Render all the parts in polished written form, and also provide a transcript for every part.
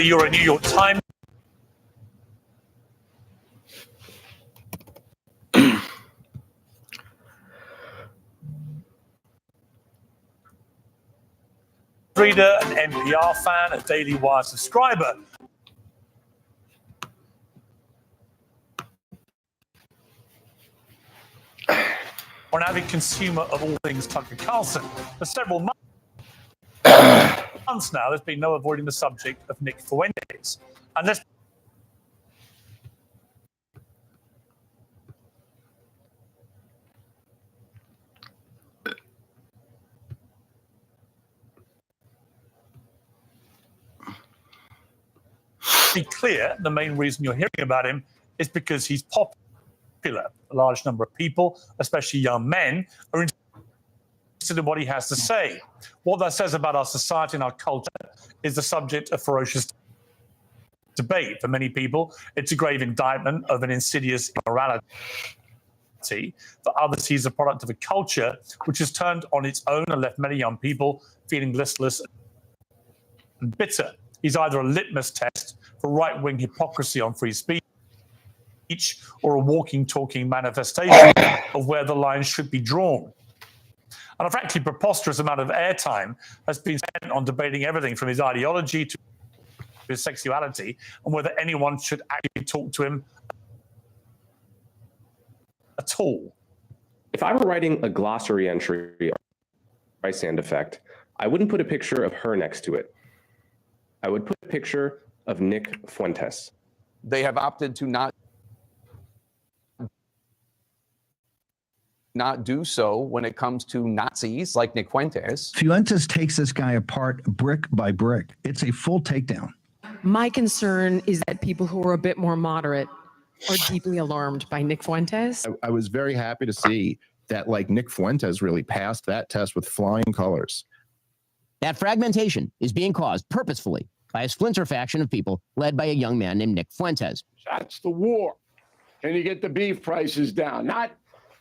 you're a New York Times reader, an NPR fan, a Daily Wire subscriber. Or an avid consumer of all things Tucker Carlson. For several months now, there's been no avoiding the subject of Nick Fuentes. And let's be clear, the main reason you're hearing about him is because he's popular. A large number of people, especially young men, are interested in what he has to say. What that says about our society and our culture is the subject of ferocious debate. For many people, it's a grave indictment of an insidious immorality. For others, he's a product of a culture which has turned on its own and left many young people feeling listless and bitter. He's either a litmus test for right-wing hypocrisy on free speech or a walking, talking manifestation of where the line should be drawn. And a frankly preposterous amount of airtime has been spent on debating everything from his ideology to his sexuality and whether anyone should actually talk to him at all. If I were writing a glossary entry by sound effect, I wouldn't put a picture of her next to it. I would put a picture of Nick Fuentes. They have opted to not do so when it comes to Nazis like Nick Fuentes. Fuentes takes this guy apart brick by brick. It's a full takedown. My concern is that people who are a bit more moderate are deeply alarmed by Nick Fuentes. I was very happy to see that, like, Nick Fuentes really passed that test with flying colors. That fragmentation is being caused purposefully by a splinter faction of people led by a young man named Nick Fuentes. That's the war. Can you get the beef prices down? Not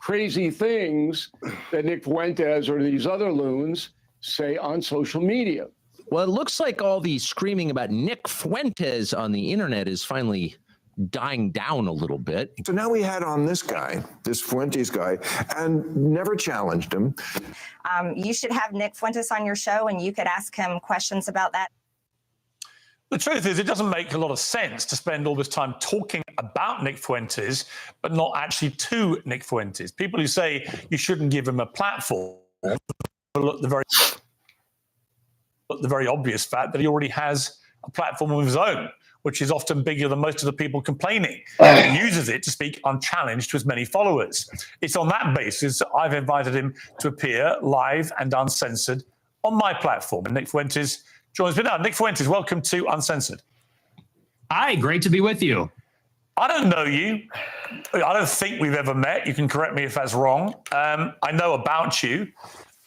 crazy things that Nick Fuentes or these other loons say on social media. Well, it looks like all the screaming about Nick Fuentes on the internet is finally dying down a little bit. So now we had on this guy, this Fuentes guy, and never challenged him. You should have Nick Fuentes on your show and you could ask him questions about that. The truth is, it doesn't make a lot of sense to spend all this time talking about Nick Fuentes, but not actually to Nick Fuentes. People who say you shouldn't give him a platform look the very obvious fact that he already has a platform of his own, which is often bigger than most of the people complaining. He uses it to speak unchallenged to his many followers. It's on that basis I've invited him to appear live and uncensored on my platform. And Nick Fuentes joins me now. Nick Fuentes, welcome to Uncensored. Hi, great to be with you. I don't know you. I don't think we've ever met. You can correct me if that's wrong. I know about you.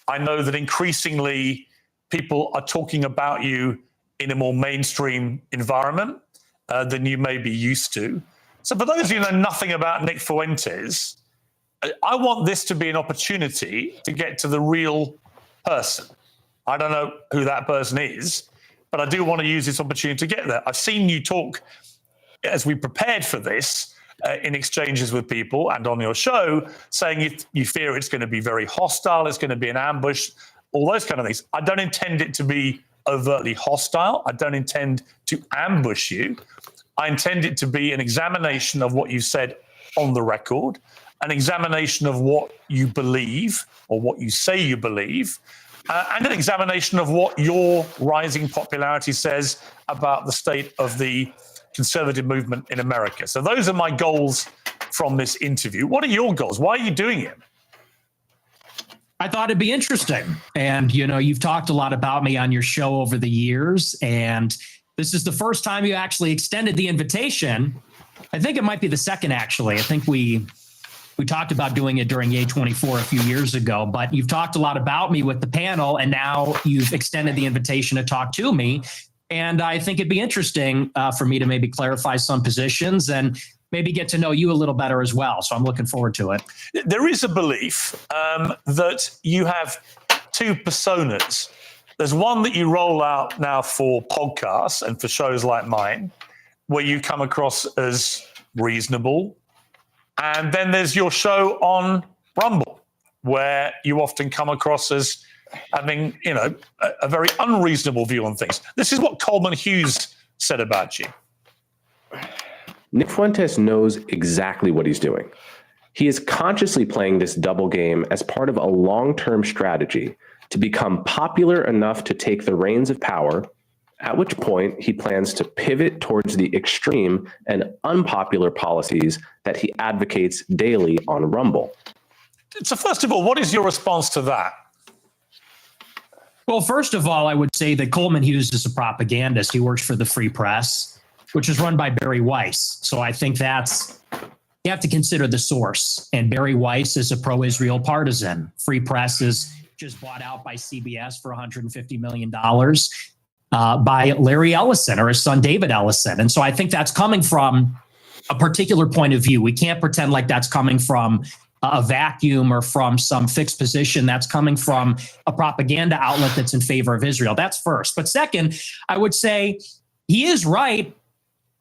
I know that increasingly people are talking about you in a more mainstream environment than you may be used to. So for those of you who know nothing about Nick Fuentes, I want this to be an opportunity to get to the real person. I don't know who that person is, but I do want to use this opportunity to get there. I've seen you talk as we prepared for this in exchanges with people and on your show, saying you fear it's going to be very hostile, it's going to be an ambush, all those kind of things. I don't intend it to be overtly hostile. I don't intend to ambush you. I intend it to be an examination of what you said on the record, an examination of what you believe or what you say you believe, and an examination of what your rising popularity says about the state of the conservative movement in America. So those are my goals from this interview. What are your goals? Why are you doing it? I thought it'd be interesting. And, you know, you've talked a lot about me on your show over the years, and this is the first time you actually extended the invitation. I think it might be the second, actually. I think we talked about doing it during A24 a few years ago, but you've talked a lot about me with the panel, and now you've extended the invitation to talk to me. And I think it'd be interesting for me to maybe clarify some positions and maybe get to know you a little better as well. So I'm looking forward to it. There is a belief that you have two personas. There's one that you roll out now for podcasts and for shows like mine, where you come across as reasonable. And then there's your show on Rumble, where you often come across as having, a very unreasonable view on things. This is what Coleman Hughes said about you. Nick Fuentes knows exactly what he's doing. He is consciously playing this double game as part of a long-term strategy to become popular enough to take the reins of power, at which point he plans to pivot towards the extreme and unpopular policies that he advocates daily on Rumble. So first of all, what is your response to that? Well, first of all, I would say that Coleman Hughes is a propagandist. He works for the Free Press, which is run by Barry Weiss. So I think you have to consider the source. And Barry Weiss is a pro-Israel partisan. Free Press is just bought out by CBS for $150 million by Larry Ellison or his son, David Ellison. And so I think that's coming from a particular point of view. We can't pretend like that's coming from a vacuum or from some fixed position. That's coming from a propaganda outlet that's in favor of Israel. That's first. But second, I would say he is right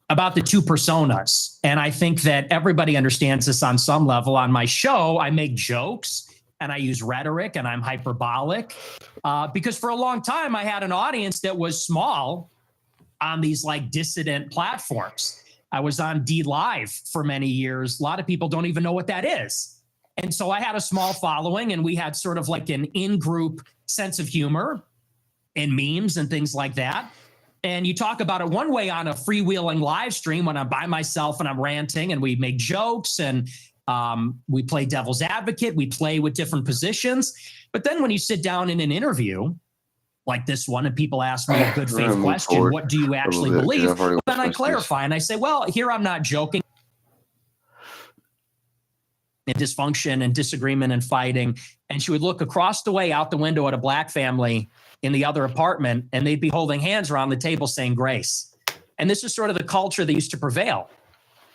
about the two personas. And I think that everybody understands this on some level. On my show, I make jokes and I use rhetoric and I'm hyperbolic because for a long time, I had an audience that was small on these like dissident platforms. I was on D Live for many years. A lot of people don't even know what that is. And so I had a small following and we had sort of like an in-group sense of humor and memes and things like that. And you talk about it one way on a freewheeling live stream when I'm by myself and I'm ranting and we make jokes and we play devil's advocate. We play with different positions. But then when you sit down in an interview like this one and people ask me a good faith question, what do you actually believe? Well, then I clarify and I say, well, here I'm not joking. And dysfunction and disagreement and fighting. And she would look across the way out the window at a black family in the other apartment, and they'd be holding hands around the table saying grace. And this is sort of the culture that used to prevail.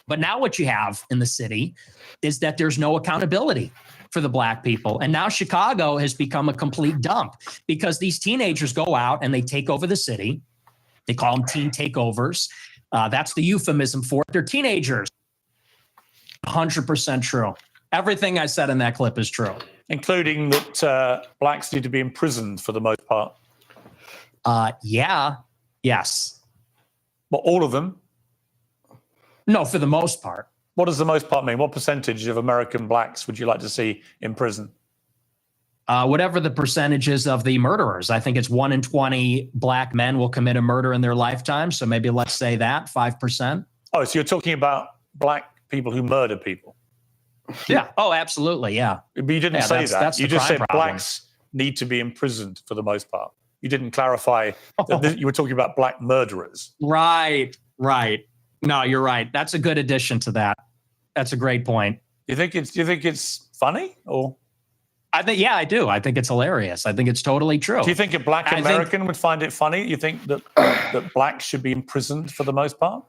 But now what you have in the city is that there's no accountability for the black people. And now Chicago has become a complete dump because these teenagers go out and they take over the city. They call them teen takeovers. That's the euphemism for it. They're teenagers. 100% true. Everything I said in that clip is true. Including that blacks need to be imprisoned for the most part. Yeah. Yes. But all of them? No, for the most part. What does the most part mean? What percentage of American blacks would you like to see in prison? Whatever the percentages of the murderers. I think it's 1 in 20 black men will commit a murder in their lifetime. So maybe let's say that 5%. Oh, so you're talking about black people who murder people? Yeah. Oh, absolutely. Yeah. But you didn't say that. That's You just said problem. blacks need to be imprisoned for the most part. You didn't clarify that you were talking about black murderers. Right. No, you're right. That's a good addition to that. That's a great point. Do you think it's funny or? I think, yeah, I do. I think it's hilarious. I think it's totally true. Do you think a black American would find it funny? You think that blacks should be imprisoned for the most part?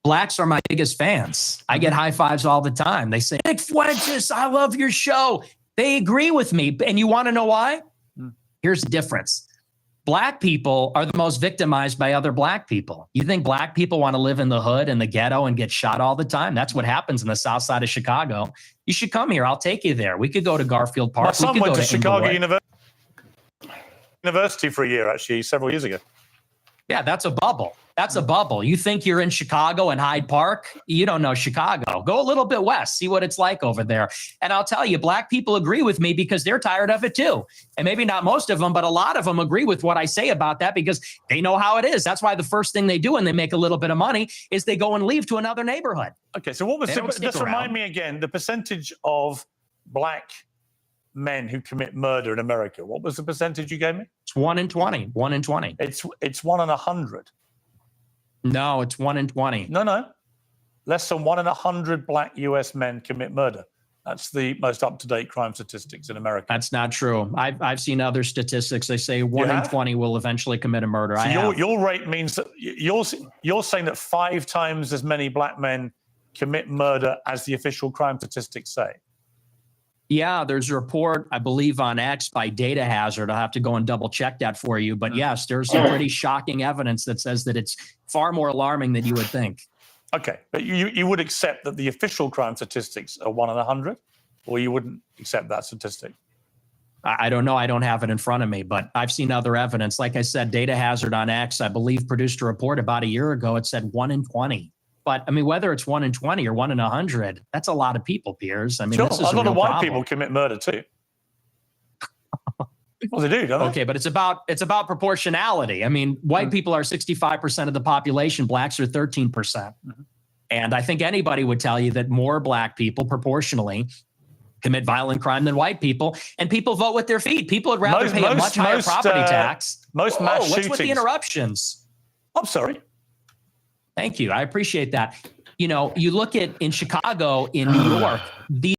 Blacks are my biggest fans. I get high fives all the time. They say, Nick Fuentes, I love your show. They agree with me. And you want to know why? Here's the difference. Black people are the most victimized by other black people. You think black people want to live in the hood and the ghetto and get shot all the time? That's what happens in the south side of Chicago. You should come here. I'll take you there. We could go to Garfield Park. My son went to Chicago Inglewood. University for a year, actually, several years ago. Yeah, that's a bubble. That's a bubble. You think you're in Chicago and Hyde Park? You don't know Chicago. Go a little bit west, see what it's like over there. And I'll tell you, black people agree with me because they're tired of it too. And maybe not most of them, but a lot of them agree with what I say about that because they know how it is. That's why the first thing they do when they make a little bit of money is they go and leave to another neighborhood. Okay, so what was just remind me again, the percentage of black men who commit murder in America. What was the percentage you gave me? It's 1 in 20. 1 in 20. It's 1 in 100. No, it's 1 in 20. No. Less than 1 in 100 black US men commit murder. That's the most up-to-date crime statistics in America. That's not true. I've seen other statistics. They say 1 in 20 will eventually commit a murder. So your rate means that you're saying that 5 times as many black men commit murder as the official crime statistics say. Yeah, there's a report, I believe, on X by Data Hazard. I'll have to go and double check that for you. But yes, there's some pretty shocking evidence that says that it's far more alarming than you would think. Okay, but you would accept that the official crime statistics are 1 in 100, or you wouldn't accept that statistic? I don't know. I don't have it in front of me, but I've seen other evidence. Like I said, Data Hazard on X, I believe, produced a report about a year ago. It said 1 in 20. But I mean, whether it's 1 in 20 or 1 in 100, that's a lot of people, Piers. I mean, Sure, this a is a lot real of white problem. people commit murder too. Well, they do, don't they? Okay, but it's about proportionality. I mean, white people are 65% of the population. Blacks are 13%. Mm-hmm. And I think anybody would tell you that more black people proportionally commit violent crime than white people. And people vote with their feet. People would rather pay a much higher property tax. Most mass what's shootings. with the interruptions? I'm sorry. Thank you. I appreciate that. You know, you look at in Chicago, in New York, these